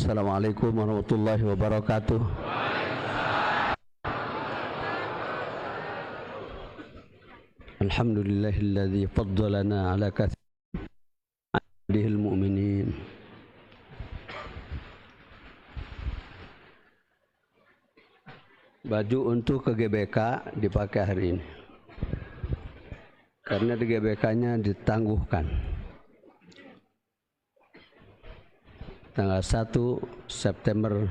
Assalamualaikum warahmatullahi wabarakatuh. Alhamdulillahilladzi faddalana ala katsiril mu'minin. Baju untuk ke GBK dipakai hari ini karena di GBK-nya ditangguhkan tanggal 1 September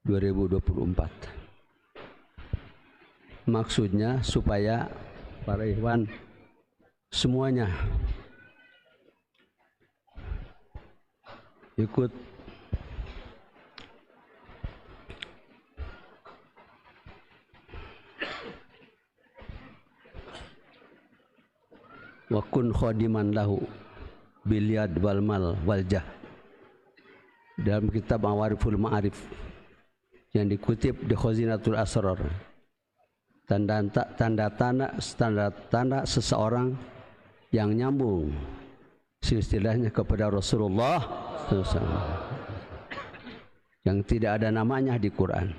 2024. Maksudnya supaya para ikhwan semuanya ikut wa kun khadiman lahu bil yad wal mal wal jah, dalam kitab Mawariful Ma'arif yang dikutip di Khazinatul Asrar. Tanda-tanda seseorang yang nyambung silsilahnya kepada Rasulullah SAW, yang tidak ada namanya di Quran.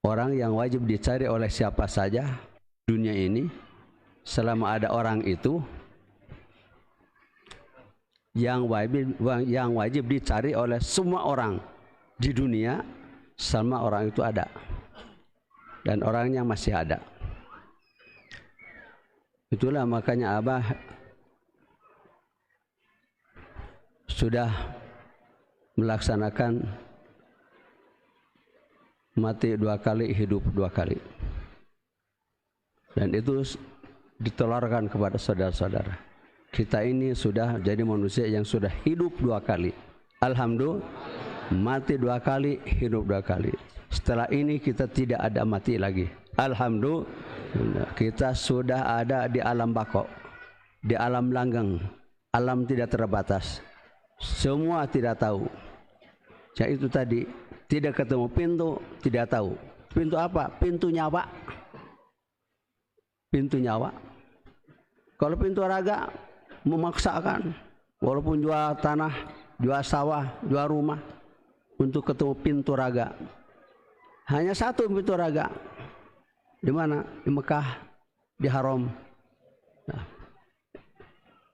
Orang yang wajib dicari oleh siapa saja dunia ini, selama ada orang itu, yang wajib dicari oleh semua orang di dunia selama orang itu ada dan orangnya masih ada. Itulah makanya Abah sudah melaksanakan mati 2 kali, hidup 2 kali, dan itu ditularkan kepada saudara-saudara. Kita ini sudah jadi manusia yang sudah hidup 2 kali. Alhamdulillah, mati 2 kali, hidup 2 kali. Setelah ini kita tidak ada mati lagi. Alhamdulillah, kita sudah ada di alam bako, di alam langgeng, alam tidak terbatas. Semua tidak tahu. Ya itu tadi, tidak ketemu pintu, tidak tahu. Pintu apa? Pintu nyawa. Pintu nyawa. Kalau pintu raga memaksakan, walaupun jual tanah, jual sawah, jual rumah untuk ketemu pintu raga. Hanya satu pintu raga. Di mana? Di Mekah, di Haram. Nah,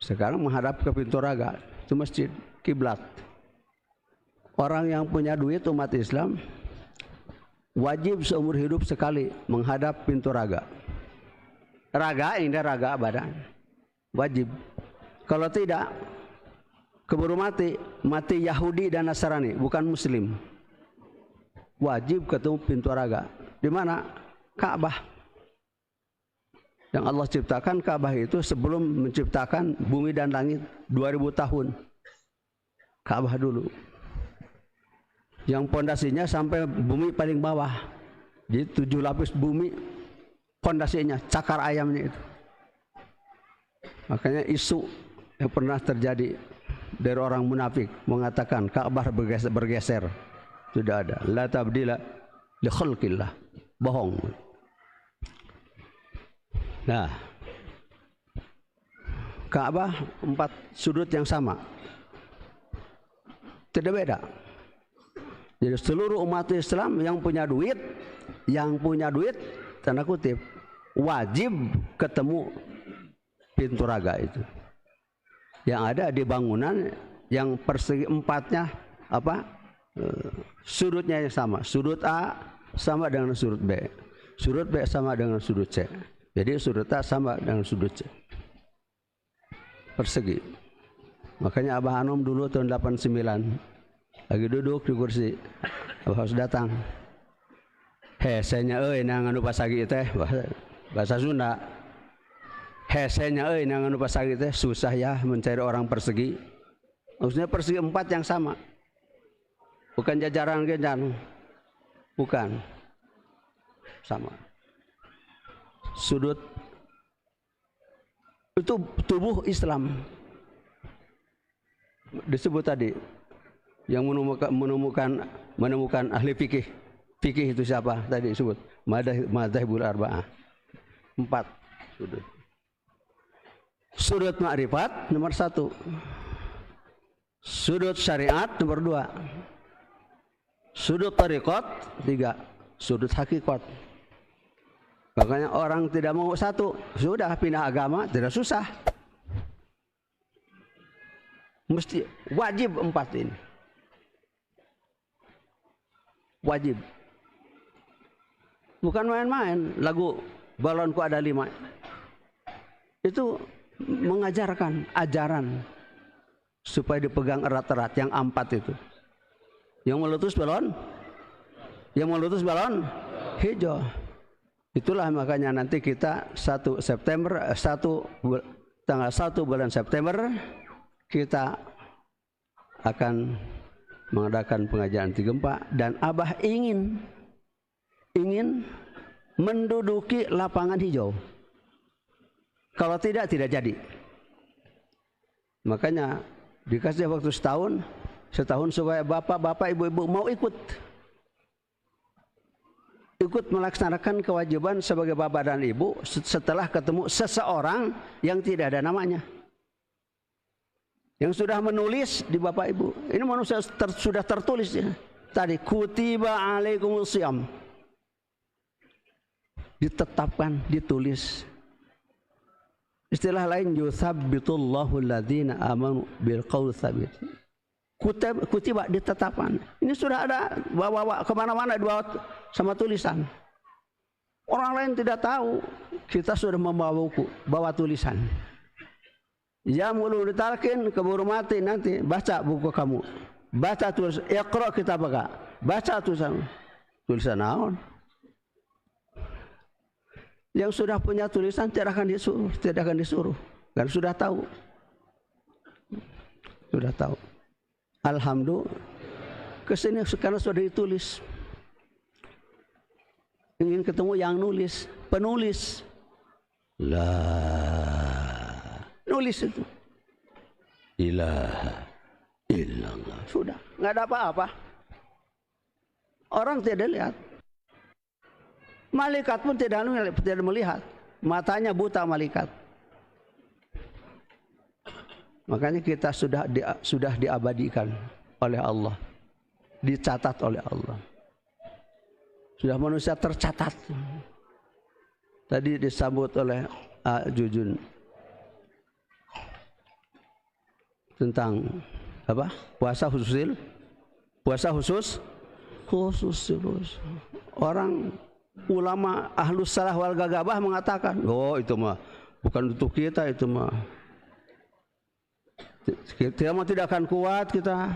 sekarang menghadap ke pintu raga, itu masjid kiblat. Orang yang punya duit umat Islam wajib seumur hidup sekali menghadap pintu raga. Raga ini raga badan wajib. Kalau tidak, keburu mati Yahudi dan Nasrani, bukan Muslim. Wajib ketemu pintu raga. Di mana? Ka'bah. Yang Allah ciptakan Ka'bah itu sebelum menciptakan bumi dan langit 2000 tahun. Ka'bah dulu. Yang pondasinya sampai bumi paling bawah. Jadi 7 lapis bumi pondasinya, cakar ayamnya itu. Makanya isu yang pernah terjadi dari orang munafik mengatakan Ka'bah bergeser. Sudah ada. La tabdila li khalqillah. Bohong. Nah, Ka'bah 4 sudut yang sama. Tidak beda. Jadi seluruh umat Islam yang punya duit tanda kutip wajib ketemu pintu raga itu. Yang ada di bangunan yang persegi 4-nya apa? Sudutnya yang sama. Sudut A sama dengan sudut B. Sudut B sama dengan sudut C. Jadi sudut A sama dengan sudut C. Persegi. Makanya Abah Anom dulu tahun 89 lagi duduk di kursi, Abah harus datang. Hesenya euy nang anu pasagi teh bahasa Sunda. Hesenya euy nang anu pasagi teh susah ya mencari orang persegi. Maksudnya persegi 4 yang sama. Bukan jajaran genjan. Bukan. Sama. Sudut itu tubuh Islam. Disebut tadi yang menemukan ahli fikih. Fikih itu siapa? Tadi disebut Madzhabul Arba'ah. 4 sudut. Sudut ma'rifat nomor 1. Sudut syariat nomor 2. Sudut tariqat 3. Sudut hakikat. Makanya orang tidak mau satu, sudah pindah agama, tidak susah. Mesti wajib 4 ini. Wajib. Bukan main-main. Lagu balonku ada 5. Itu mengajarkan ajaran supaya dipegang erat-erat yang 4 itu. Yang meletus balon hijau. Itulah makanya nanti kita tanggal 1 bulan September kita akan mengadakan pengajian anti gempa, dan Abah ingin menduduki lapangan hijau. Kalau tidak jadi. Makanya dikasih waktu setahun supaya bapak-bapak, ibu-ibu mau ikut melaksanakan kewajiban sebagai bapak dan ibu setelah ketemu seseorang yang tidak ada namanya, yang sudah menulis di bapak ibu. Ini manusia sudah tertulis ya. Tadi kutiba alaikumus syiyam, ditetapkan, ditulis. Istilah lain yutsabbitullahu alladzina amanu bil qaul tsabit. Kutiba, ditetapkan. Ini sudah ada, bawa kemana-mana sama tulisan. Orang lain tidak tahu, kita sudah membawa buku, bawa tulisan. Jamul ditalkin, keburu mati nanti, baca buku kamu. Baca tulis, iqra kitabaka. Baca tulisan naon. Yang sudah punya tulisan tidak akan disuruh, kan sudah tahu. Alhamdulillah, kesini karena sudah ditulis. Ingin ketemu yang nulis, penulis. Nulis itu. Ilaha illallah. Sudah, nggak ada apa-apa. Orang tidak lihat. Malaikat pun tidak melihat. Matanya buta malaikat. Makanya kita sudah diabadikan oleh Allah, dicatat oleh Allah. Sudah manusia tercatat. Tadi disambut oleh Jujun tentang apa? Puasa khusus. Orang ulama ahlus salah wal gagabah mengatakan, oh itu mah bukan untuk kita, itu mah tidak akan kuat kita.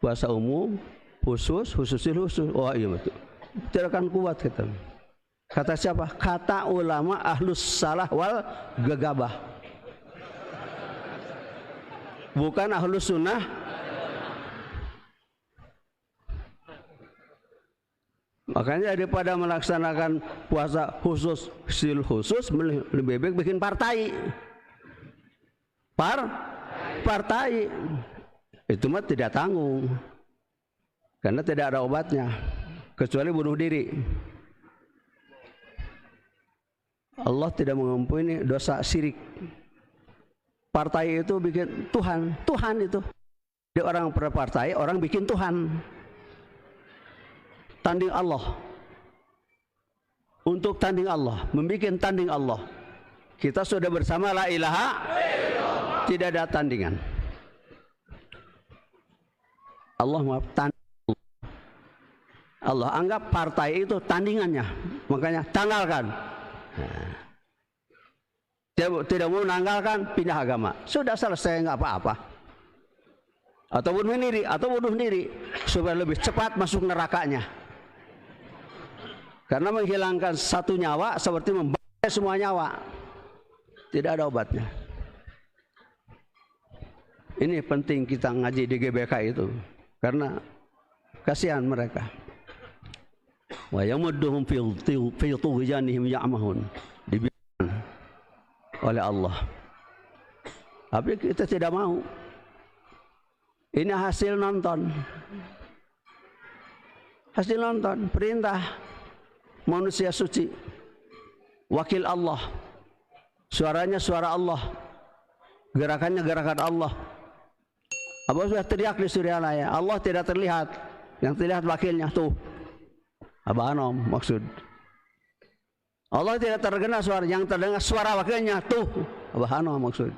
Puasa umum, khusus. Oh iya betul. Tidak akan kuat kita. Kata siapa? Kata ulama ahlus salah wal gagabah. Bukan ahlus sunnah. Makanya daripada melaksanakan puasa khusus lebih baik bikin partai. Partai itu mah tidak tanggung, karena tidak ada obatnya kecuali bunuh diri. Allah tidak mengampuni dosa syirik. Partai itu bikin Tuhan itu. Di orang berpartai, orang bikin Tuhan. Tanding Allah. Untuk tanding Allah, membikin tanding Allah. Kita sudah bersama la ilaha, tidak ada tandingan. Allah maaf, Allah anggap partai itu tandingannya, makanya tanggalkan. Tidak mau menanggalkan, pindah agama. Sudah selesai, nggak apa-apa. Atau bunuh diri supaya lebih cepat masuk nerakanya. Karena menghilangkan satu nyawa seperti membawa semua nyawa. Tidak ada obatnya. Ini penting kita ngaji di GBK itu. Karena kasihan mereka. Wa yamudduhum fi tughyanihim ya'mahun. Dibiarkan oleh Allah. Tapi kita tidak mau. Ini hasil nonton. Perintah manusia suci, wakil Allah, suaranya suara Allah, Gerakannya gerakan Allah. Abah sudah teriak di Suryalaya, Allah tidak terlihat, yang terlihat wakilnya tuh Abah Anom maksud. Allah tidak terdengar suara, yang terdengar suara wakilnya tuh Abah Anom maksud.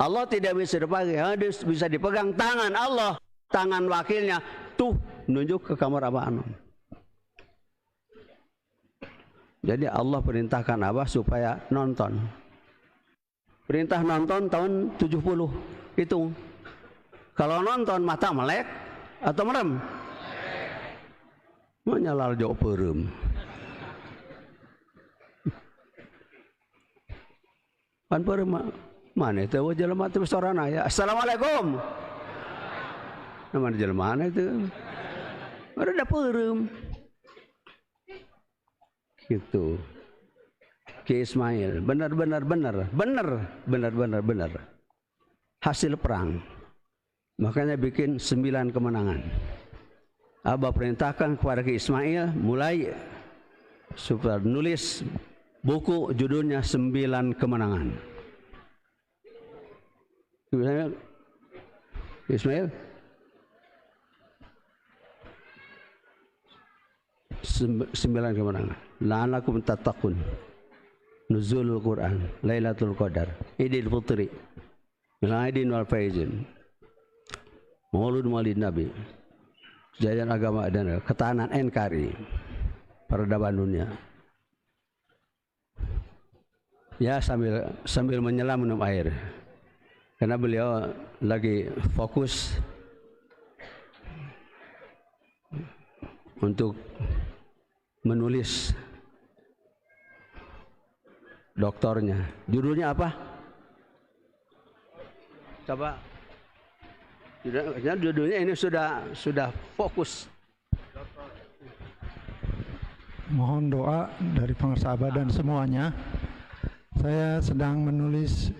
Allah tidak bisa dipegang, bisa dipegang tangan Allah, tangan wakilnya tuh nunjuk ke kamar Abah Anom. Jadi Allah perintahkan Abah supaya nonton. Perintah nonton tahun 70 hitung. Kalau nonton mata melek atau merem? Menyalal jauh perem. Pan perem mana itu jelema teh sorana ya. Assalamualaikum. Nama jelema itu. Ada perem. Gitu. Ki Ismail, benar. Hasil perang. Makanya bikin 9 kemenangan. Abah perintahkan kepada Ki Ismail mulai supaya nulis buku judulnya 9 kemenangan. Ismail 9 kemenangan. La'alakum tattaqun. Nuzulul Quran, Lailatul Qadar, Idul Fitri, Aidin wal Faizin, Maulud Maulid Nabi, kejayaan agama dan ketahanan NKRI, peradaban dunia. Ya sambil menyelam minum air, karena beliau lagi fokus untuk menulis doktornya. Judulnya apa? Coba. Judulnya ini sudah fokus. Mohon doa dari pengersahabat dan semuanya. Saya sedang menulis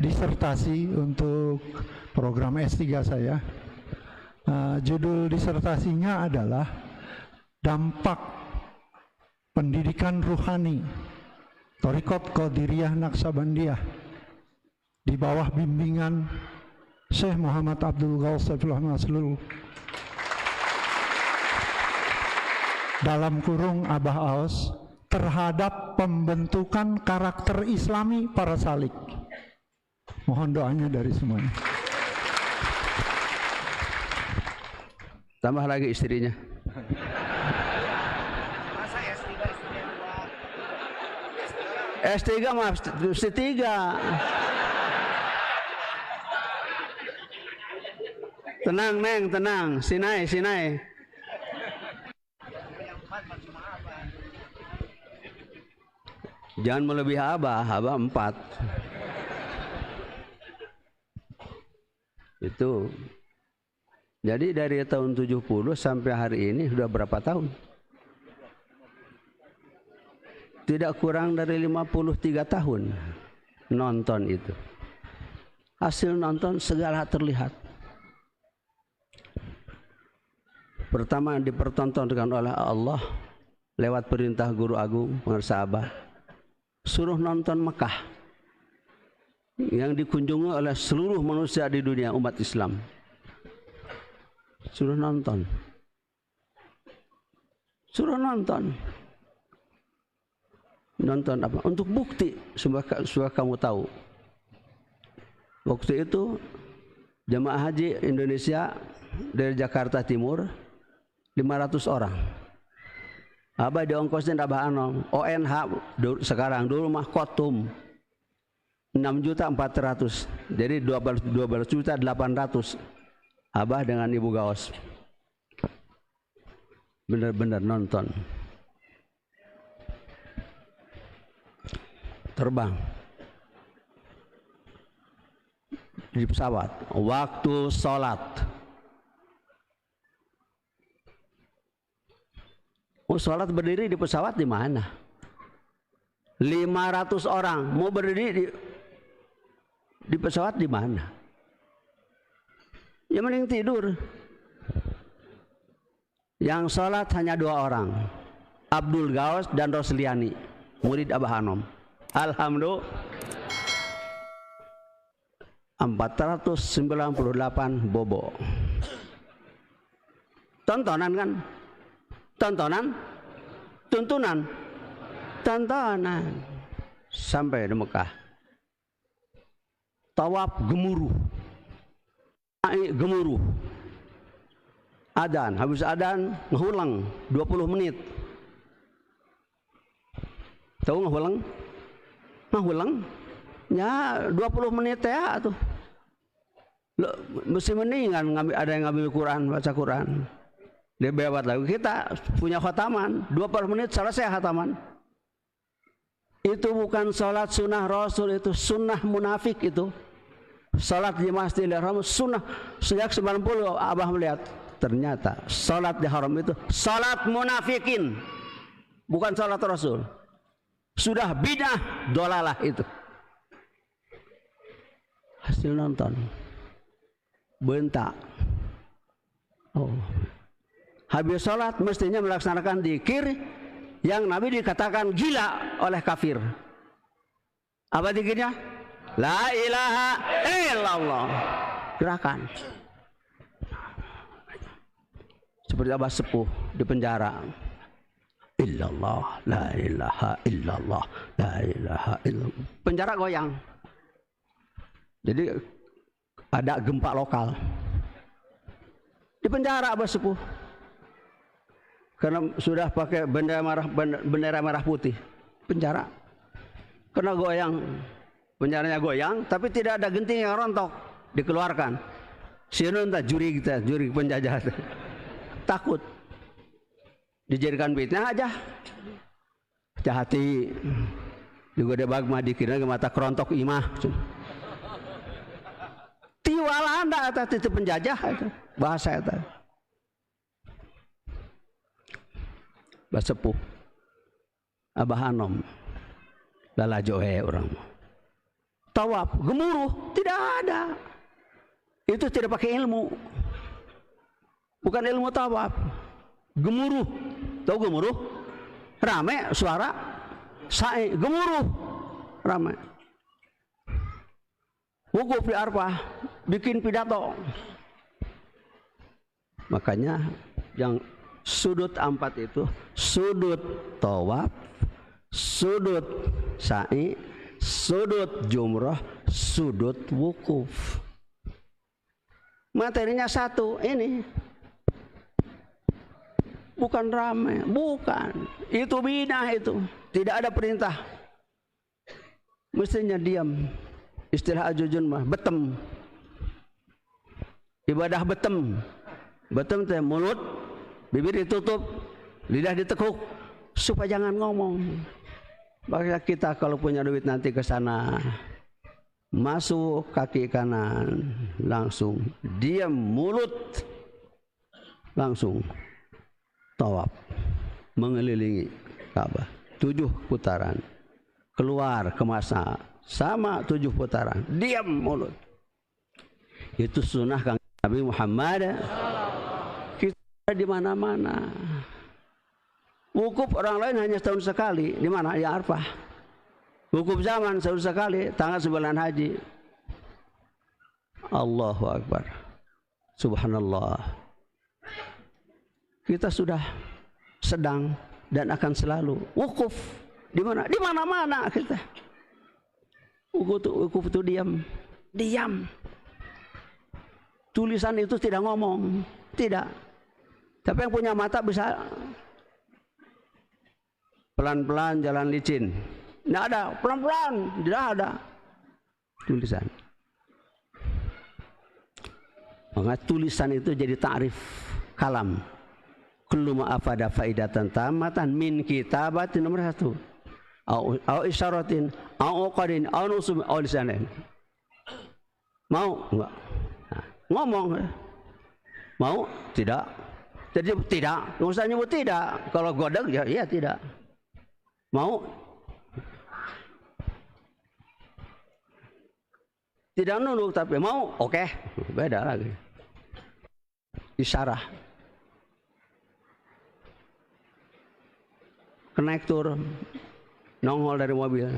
disertasi untuk program S3 saya. Judul disertasinya adalah dampak pendidikan ruhani Thariqat Qadiriyah Naqsabandiyah di bawah bimbingan Syekh Muhammad Abdul Ghaus Saifullah Maslul dalam kurung Abah Aos terhadap pembentukan karakter Islami para salik. Mohon doanya dari semuanya. Tambah lagi istrinya. S3 mah mesti 3. Tenang Neng, tenang. Sinai. Jangan melebihi Abah 4. Itu. Jadi dari tahun 70 sampai hari ini sudah berapa tahun? Tidak kurang dari 53 tahun nonton itu. Hasil nonton segala terlihat. Pertama dipertontonkan oleh Allah lewat perintah Guru Agung Pengarsa Abah. Suruh nonton Mekah yang dikunjungi oleh seluruh manusia di dunia umat Islam. Suruh nonton. Nonton apa? Untuk bukti supaya kamu tahu. Waktu itu jemaah haji Indonesia dari Jakarta Timur 500 orang. Abah diongkosin Abah Anom. ONH sekarang dulu mah Kotum 6.400.000. Jadi 12.800.000. Abah dengan Ibu Gaos. Benar-benar nonton. Terbang di pesawat waktu sholat. Sholat berdiri di pesawat di mana? 500 orang mau berdiri di pesawat di mana? Ya mending tidur. Yang sholat hanya 2 orang, Abdul Gaos dan Rosliani, murid Abah Anom. Alhamdulillah. 498 bobo. Tontonan kan? Tontonan? Tuntunan? Tontonan. Sampai di Mekah. Tawaf gemuruh. Gemuruh. Adan, habis adan ngulang 20 menit. Tahu ngulang? Ngulang? Ya 20 menit ya tuh. Mesti mendingan ada yang ngambil Quran, baca Quran. Dia bebas lagi. Kita punya khataman, 20 menit selesai khataman. Itu bukan sholat sunnah Rasul, itu sunnah munafik itu. Sholat di Masjidil Haram sunnah sejak 90 Abah melihat. Ternyata sholat di haram itu sholat munafikin, bukan sholat Rasul. Sudah bidah dolalah itu. Hasil nonton bentak. Oh. Habis sholat mestinya melaksanakan zikir yang Nabi dikatakan gila oleh kafir. Apa zikirnya? La ilaha illallah. Gerakan. Seperti Abah Sepuh di penjara. Illallah, la ilaha illallah, la ilaha illallah. Penjara goyang. Jadi ada gempa lokal. Di penjara Abah Sepuh. Karena sudah pakai bendera merah putih. Penjara. Karena goyang. Penjaranya goyang, tapi tidak ada genting yang rontok. Dikeluarkan. Sieun tah juri kita, juri penjajah. Takut dijadikan fitnah aja. Hati juga ada bagma dikira ke mata kerontok imah. Tiwalanda eta itu penjajah eta bahasa eta. Bahasa sepuh. Abah Anom lalajo orang. Tawaf gemuruh tidak ada. Itu tidak pakai ilmu. Bukan ilmu tawaf. Gemuruh. Tahu gemuruh? Rame suara. Sa'i. Gemuruh. Rame. Wukuf di Arfah. Bikin pidato. Makanya yang sudut 4 itu. Sudut tawaf. Sudut sa'i. Sudut jumrah. Sudut wukuf. Materinya satu. Ini. Bukan ramai, bukan. Itu bidah itu. Tidak ada perintah. Mestinya diam. Istilah Ajujun mah, betem. Ibadah betem. Betem teh mulut, bibir ditutup, lidah ditekuk supaya jangan ngomong. Maka kita kalau punya duit nanti ke sana, masuk kaki kanan, langsung diam mulut, langsung tawaf mengelilingi Ka'bah 7 putaran, keluar ke masa sama 7 putaran, diam mulut. Itu sunnah Kang Nabi Muhammad. Kita di mana-mana. Wukuf orang lain hanya setahun sekali. Di mana? Ya Arfah. Wukuf zaman setahun sekali, tanggal 9 haji. Allahu Akbar. Subhanallah. Kita sudah sedang dan akan selalu wukuf. Di mana? Di mana-mana kita. Wukuf itu diam. Diam. Tulisan itu tidak ngomong. Tidak. Tapi yang punya mata bisa pelan-pelan jalan licin. Tidak ada. Pelan-pelan. Tidak ada. Tulisan. Maka tulisan itu jadi ta'rif kalam. Kullu ma afada faidatan tamatan min kitabatin nomor 1. Au isyaratin, au qadin, au nusum, au lisanin. Mau enggak? Nah, ngomong. Mau? Tidak. Jadi tidak, enggak usah nyebut tidak. Kalau godeg ya iya tidak. Mau? Tidak nunduk tapi mau, oke. Beda lagi. Isyarah. Konektor nongol dari mobil.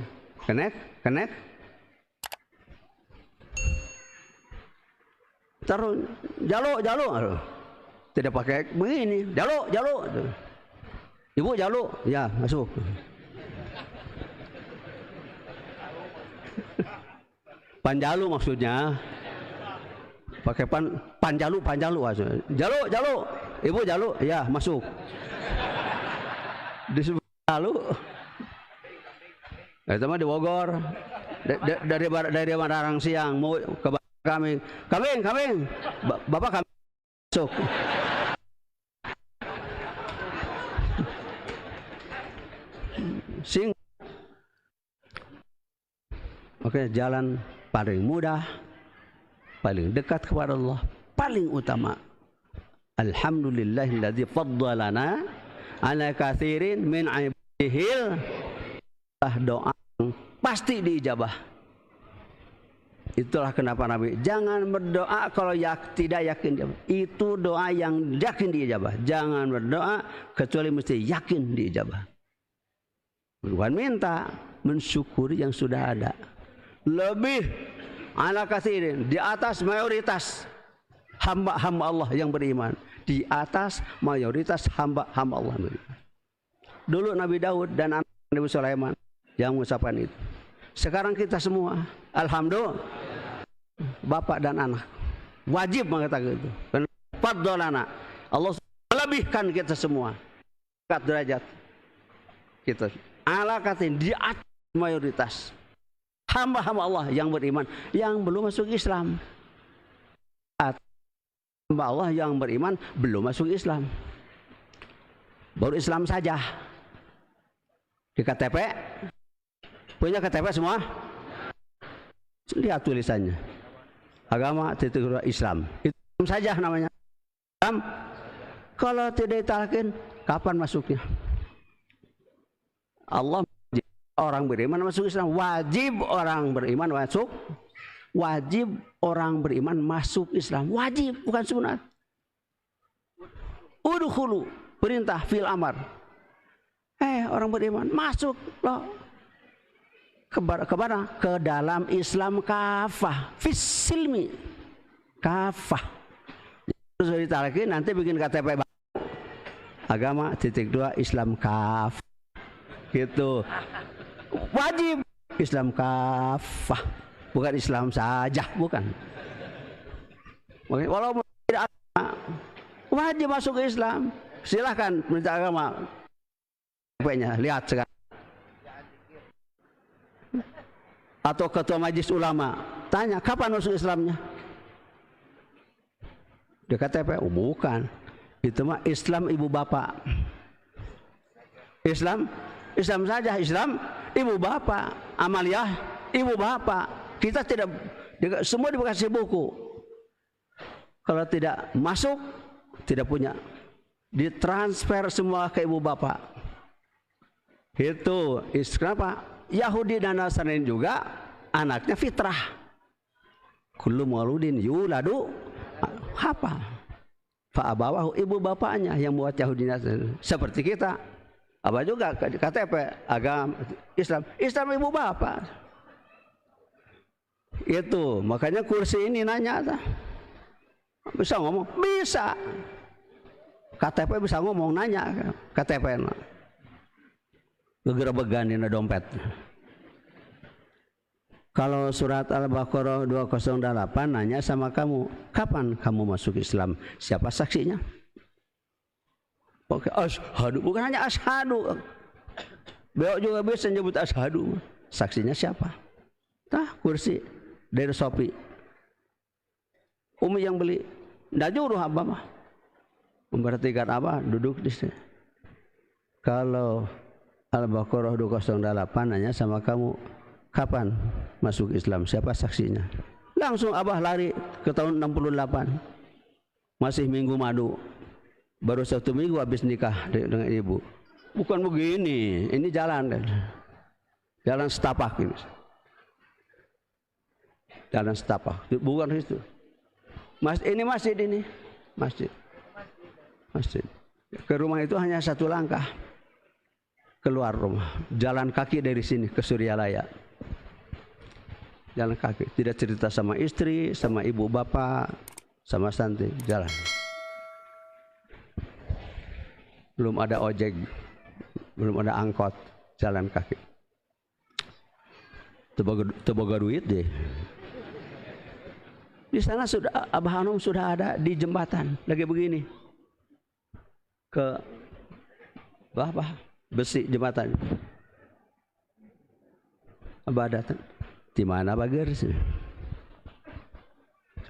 Connect. Taruh jaluk. Tidak pakai begini, jaluk. Ibu jaluk, ya masuk. Panjalu maksudnya. Pakai panjalu maksudnya. Jaluk. Ibu jaluk, ya masuk. Disebut jaluk. Itu mah di Bogor. Dari Mararang siang mau ke kambing. Bapak kambing masuk. Oke, jalan paling mudah, paling dekat kepada Allah, paling utama. Alhamdulillahilladzi faddalana ala katsirin min ibadihil. Doa pasti diijabah. Itulah kenapa Nabi jangan berdoa kalau tidak yakin dijabah. Itu doa yang yakin diijabah. Jangan berdoa kecuali mesti yakin diijabah. Bukan minta, mensyukuri yang sudah ada. Lebih ala katsirin, di atas mayoritas hamba-hamba Allah yang beriman. Di atas mayoritas hamba-hamba Allah yang beriman. Dulu Nabi Daud dan anak Nabi Sulaiman yang mengucapkan itu. Sekarang kita semua, alhamdulillah, bapak dan anak wajib mengatakan itu. Karena faddalana, Allah melebihkan kita semua derajat kita. Ala katin di atas mayoritas hamba-hamba Allah yang beriman, yang belum masuk Islam. Hamba Allah yang beriman belum masuk Islam, baru Islam saja. Di KTP, punya KTP semua? Lihat tulisannya. Agama titik Islam. Itu saja namanya. Islam. Kalau tidak ditalkin, kapan masuknya? Allah orang beriman masuk Islam. Wajib orang beriman masuk. Wajib orang beriman masuk Islam. Wajib, bukan sunat. Udkhulu, perintah fil amar. Orang beriman masuk loh. Kemana? Ke dalam Islam kafah. Fisilmi kafah. Terus ditalakin nanti bikin KTP baru. Agama titik 2 Islam kafah. Gitu. Wajib Islam kafah. Bukan Islam saja, bukan. Walaupun tidak agama, wajib masuk ke Islam. Silahkan minta agama. Lihat sekarang. Atau ketua majelis ulama tanya kapan masuk Islamnya? Dia KTP, bukan. Itu mah Islam ibu bapak. Islam saja, Islam ibu bapak. Amaliyah ibu bapak. Kita tidak, semua dikasih buku. Kalau tidak masuk, tidak punya. Ditransfer semua ke ibu bapak. Itu kenapa? Yahudi dan Nasrani juga anaknya fitrah. Kullu mauludin yuladu apa? Fa'abawahu, ibu bapaknya yang buat Yahudi Nasrani. Seperti kita. Apa juga KTP agama Islam ibu bapak. Itu makanya kursi ini nanya bisa ngomong, bisa. KTP bisa ngomong, nanya KTP. Gegerebegan dina dompet. Kalau surat Al-Baqarah 208 nanya sama kamu, kapan kamu masuk Islam? Siapa saksinya? Oke, asyhadu, bukan hanya asyhadu. Beliau juga bisa nyebut asyhadu. Saksinya siapa? Kursi dari Shopee. Umi yang beli. Nggak nyuruh apa mah. Memperhatikan apa? Duduk di sini. Kalau Al-Baqarah 208 nanya sama kamu, kapan masuk Islam? Siapa saksinya? Langsung abah lari ke tahun 68. Masih minggu madu. Baru 1 minggu habis nikah dengan ibu. Bukan begini, ini jalan. Jalan setapak ini. Jalan setapak, bukan itu. Ini masjid ini. Masjid. Ke rumah itu hanya 1 langkah. Keluar rumah, jalan kaki dari sini ke Suryalaya. Jalan kaki, tidak cerita sama istri, sama ibu bapak, sama Santi jalan. Belum ada ojek, belum ada angkot, jalan kaki. Teboga duit deh. Di sana sudah Abah Hanum sudah ada di jembatan lagi begini ke bawah besi jembatan. Abah datang, di mana Bager sih?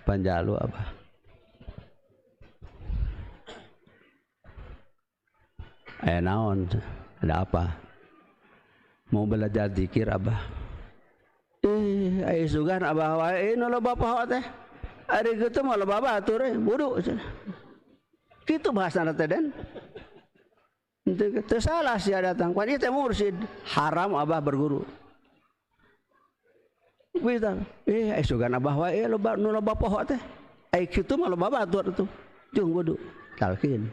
Panjalu Abah. Naon, ada apa? Mau belajar zikir Abah. Ayo sugan Abah wae nu loba poho teh. Ari kitu mah loba batur wudu. Kitu bahasana teh den. Teu salah sia datang. Pan ieu teh mursyid, haram Abah berguru. Bisa. Ayo sugan Abah wae loba nu loba poho teh. Ai kitu mah loba batur atuh. Jeung wudu. Talqin.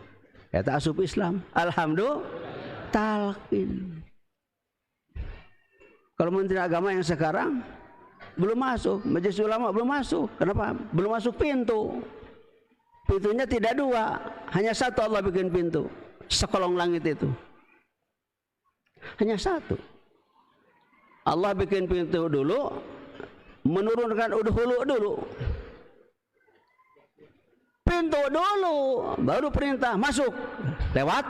Eta asup Islam. Alhamdulillah talqin. Kalau Menteri Agama yang sekarang belum masuk, Majelis Ulama belum masuk. Kenapa? Belum masuk pintu. Pintunya tidak dua, hanya satu Allah bikin pintu. Sekolong langit itu. Hanya satu. Allah bikin pintu dulu, menurunkan udhulu dulu. Pintu dulu, baru perintah masuk. Lewat.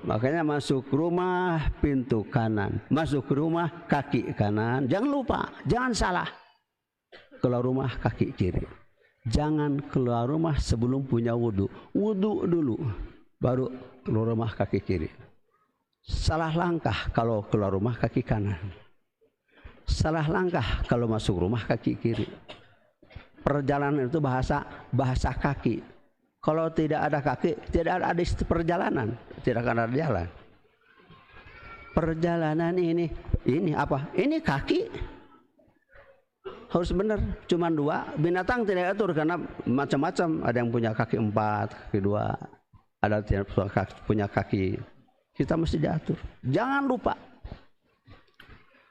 Makanya masuk rumah pintu kanan, masuk rumah kaki kanan. Jangan lupa, jangan salah. Keluar rumah kaki kiri. Jangan keluar rumah sebelum punya wudu. Wudu dulu, baru keluar rumah kaki kiri. Salah langkah kalau keluar rumah kaki kanan. Salah langkah kalau masuk rumah kaki kiri. Perjalanan itu bahasa kaki. Kalau tidak ada kaki, tidak ada perjalanan, tidak akan ada jalan. Perjalanan ini apa? Ini kaki. Harus benar, cuma dua. Binatang tidak atur karena macam-macam. Ada yang punya kaki 4, kaki 2. Ada yang punya kaki. Kita mesti diatur. Jangan lupa.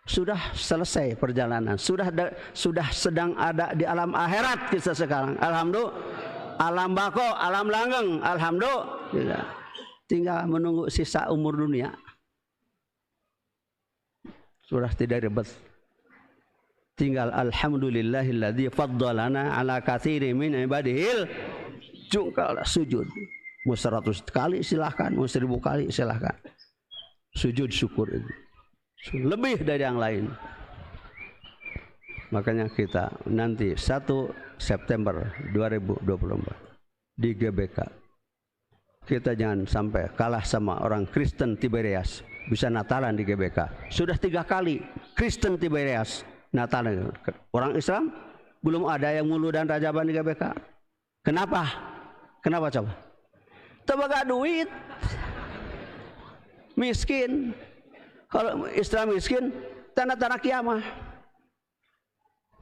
Sudah selesai perjalanan. Sudah sedang ada di alam akhirat kita sekarang. Alhamdulillah. Alam bako, alam langgeng, alhamdulillah. Tinggal menunggu sisa umur dunia. Sudah tidak ribet. Tinggal alhamdulillahilladzi faddalana ala katsirin min ibadihil. Jungkal sujud. Mau 100 kali silahkan, mau 1000 kali silahkan. Sujud syukur itu. Lebih dari yang lain. Makanya kita nanti 1 September 2024 di GBK. Kita jangan sampai kalah sama orang Kristen Tiberias. Bisa Natalan di GBK. Sudah 3 kali Kristen Tiberias Natalan. Orang Islam belum ada yang mulu dan rajaban di GBK. Kenapa? Kenapa coba? Tebaga duit. Miskin. Kalau Islam miskin, tanda-tanda kiamah.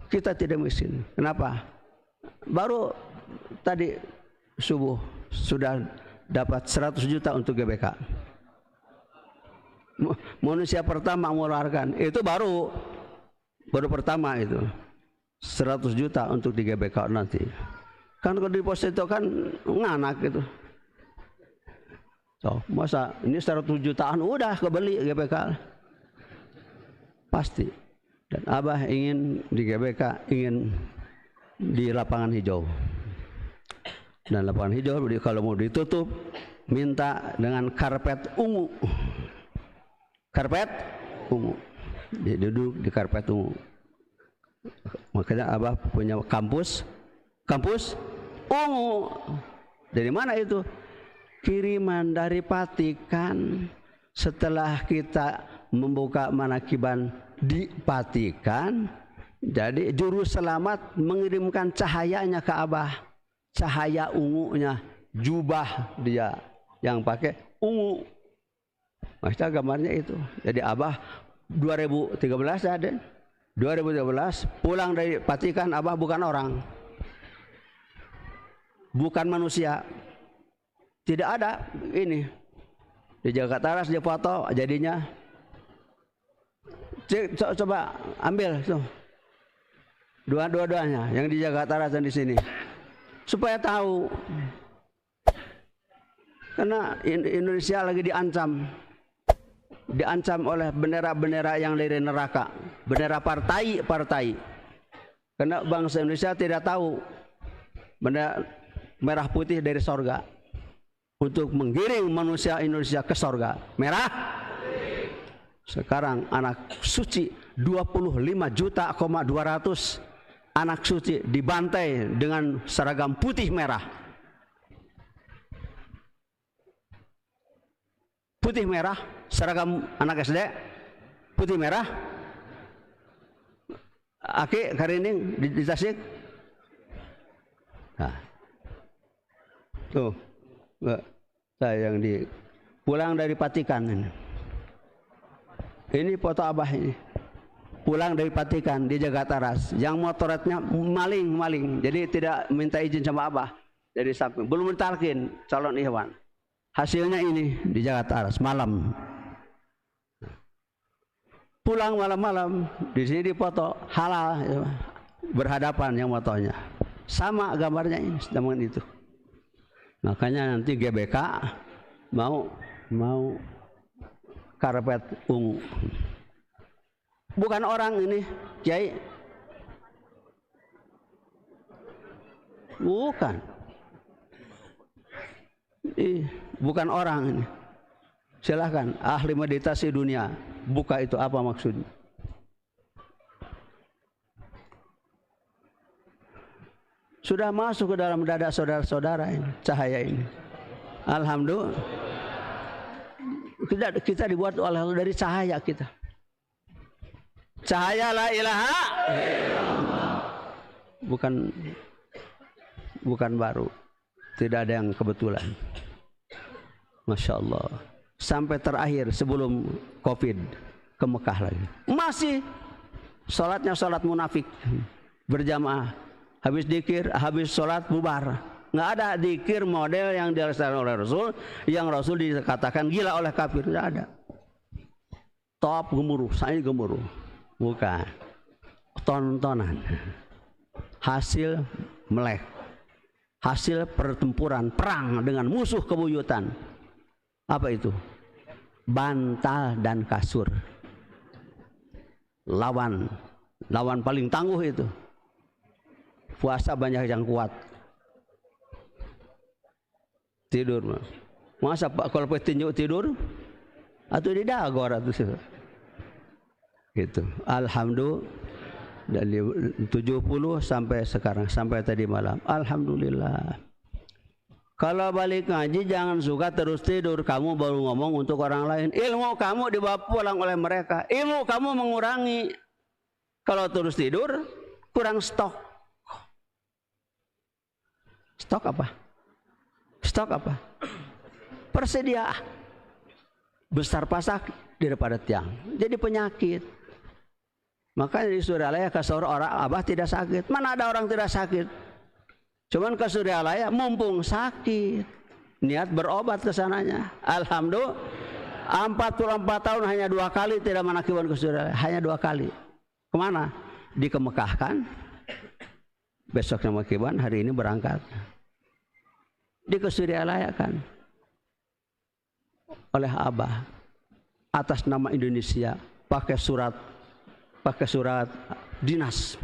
Kita tidak miskin. Kenapa? Baru tadi subuh sudah dapat 100 juta untuk GBK. Manusia pertama mengeluarkan itu baru pertama itu 100 juta untuk di GBK nanti. Kan kalau di pos itu kan nganak gitu. So, masa ini 100 jutaan udah kebeli GBK pasti. Dan Abah ingin di GBK, ingin di lapangan hijau. Dan lapangan hijau kalau mau ditutup, minta dengan karpet ungu. Karpet ungu. Dia duduk di karpet ungu. Makanya Abah punya kampus ungu. Dari mana itu? Kiriman dari Vatikan. Setelah kita membuka manakiban di Vatikan, jadi juru selamat mengirimkan cahayanya ke Abah, cahaya ungunya, jubah dia yang pakai ungu. Maksudnya gambarnya itu. Jadi Abah 2013 ada, 2013 pulang dari Vatikan. Abah bukan orang, bukan manusia, tidak ada ini di Jakarta di foto jadinya. Coba ambil tuh dua-duanya yang di Jakarta dan di sini. supaya tahu. Karena Indonesia lagi diancam oleh bendera-bendera yang dari neraka, bendera partai. Karena bangsa Indonesia tidak tahu bendera merah putih dari sorga untuk menggiring manusia Indonesia ke sorga. Merah. Sekarang anak suci 25,2 juta anak suci dibantai dengan seragam putih merah. Putih merah, seragam anak SD putih merah. Aki Karining di Tasik. Nah. Tuh. Saya yang pulang dari Patikan ini. Ini foto Abah ini. Pulang dari Patikan di Jagataras. Yang motoretnya maling. Jadi tidak minta izin sama Abah dari samping. Belum mentalkin calon ikhwan. Hasilnya ini di Jagataras malam. Pulang malam-malam di sini dipoto halal ya. Berhadapan yang motonya. Sama gambarnya ini zaman itu. Makanya nanti GBK mau karpet ungu. Bukan orang ini, Kiai. Bukan orang ini. Silahkan ahli meditasi dunia buka itu apa maksudnya. Sudah masuk ke dalam dada saudara-saudara ini, cahaya ini. Alhamdulillah. Kita dibuat oleh Allah dari cahaya kita. Cahaya la ilaha bukan baru. Tidak ada yang kebetulan. Masya Allah. Sampai terakhir sebelum COVID ke Mekah lagi. Masih sholatnya sholat munafik. Berjamaah. Habis dikir, habis sholat bubar. Nggak ada dikir model yang dilaksanakan oleh Rasul, yang Rasul dikatakan gila oleh kafir. Nggak ada. Top gemuruh, saya gemuruh. Bukan. Tontonan. Hasil melek. Hasil pertempuran, perang dengan musuh kebuyutan. Apa itu? Bantal dan kasur. Lawan paling tangguh itu. Puasa banyak yang kuat. Tidur. Masa Pak kalau petinju tidur? Atau di dagor atau sih. Gitu. Alhamdulillah dari 70 sampai sekarang, sampai tadi malam. Alhamdulillah. Kalau balik ngaji jangan suka terus tidur. Kamu baru ngomong untuk orang lain. Ilmu kamu dibawa pulang oleh mereka. Ilmu kamu mengurangi. Kalau terus tidur kurang stok. Stok apa? Stok apa? Persediaan. Besar pasak daripada tiang. Jadi penyakit. Makanya di Suryalaya ke orang Abah tidak sakit. Mana ada orang tidak sakit? Cuman ke Suryalaya mumpung sakit. Niat berobat ke sananya. Alhamdulillah. 44 tahun hanya 2 kali tidak menakiban ke Suryalaya. Hanya 2 kali. Kemana? Dikemekahkan. Besoknya makiban, hari ini berangkat. Di Suryalaya kan. Oleh Abah. Atas nama Indonesia. Pakai surat dinas.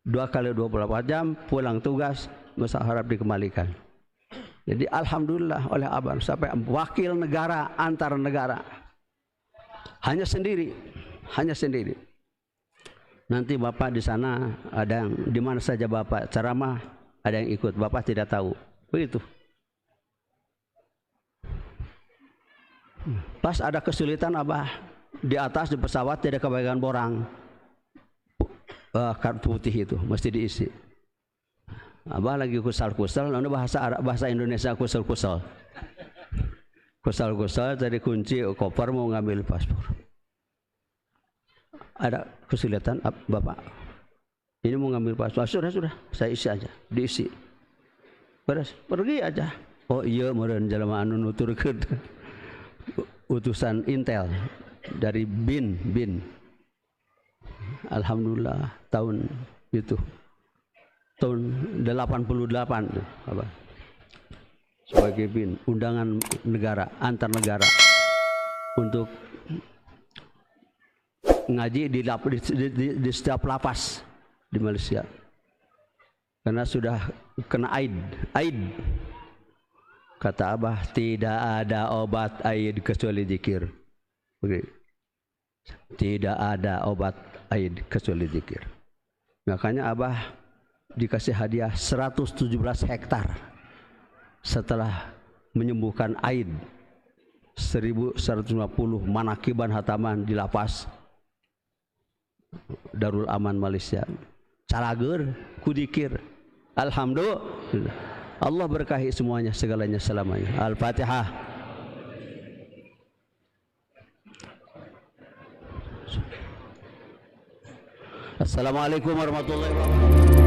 2 kali 24 jam. Pulang tugas. Masa harap dikembalikan. Jadi alhamdulillah oleh Abah. Sampai wakil negara antar negara. Hanya sendiri. Nanti Bapak di sana ada yang di mana saja Bapak ceramah ada yang ikut. Bapak tidak tahu. Begitu. Pas ada kesulitan Abah di atas di pesawat tidak kebagian borang. Kartu putih itu mesti diisi. Abah lagi kusal-kusal, lalu bahasa Indonesia kusal-kusal. Kusal-kusal tadi kunci koper mau ngambil paspor. Ada kesulitan Bapak. Ini mau ngambil paspor. Sudah, saya isi aja, diisi. Beres, pergi aja. Oh iya, meureun jelema anu nuturkeun. Utusan Intel dari BIN. Alhamdulillah tahun itu. tahun 88 apa? Sebagai BIN, undangan negara, antar negara untuk ngaji di setiap lapas di Malaysia. Karena sudah kena aid. Kata Abah, tidak ada obat aid kecuali zikir. Tidak ada obat aid kecuali zikir. Makanya Abah dikasih hadiah 117 hektar setelah menyembuhkan aid 1150 manakiban hataman di lapas Darul Aman Malaysia. Carager kudikir. Alhamdulillah. Allah berkahi semuanya, segalanya, selamanya. Al-Fatihah. Assalamualaikum warahmatullahi wabarakatuh.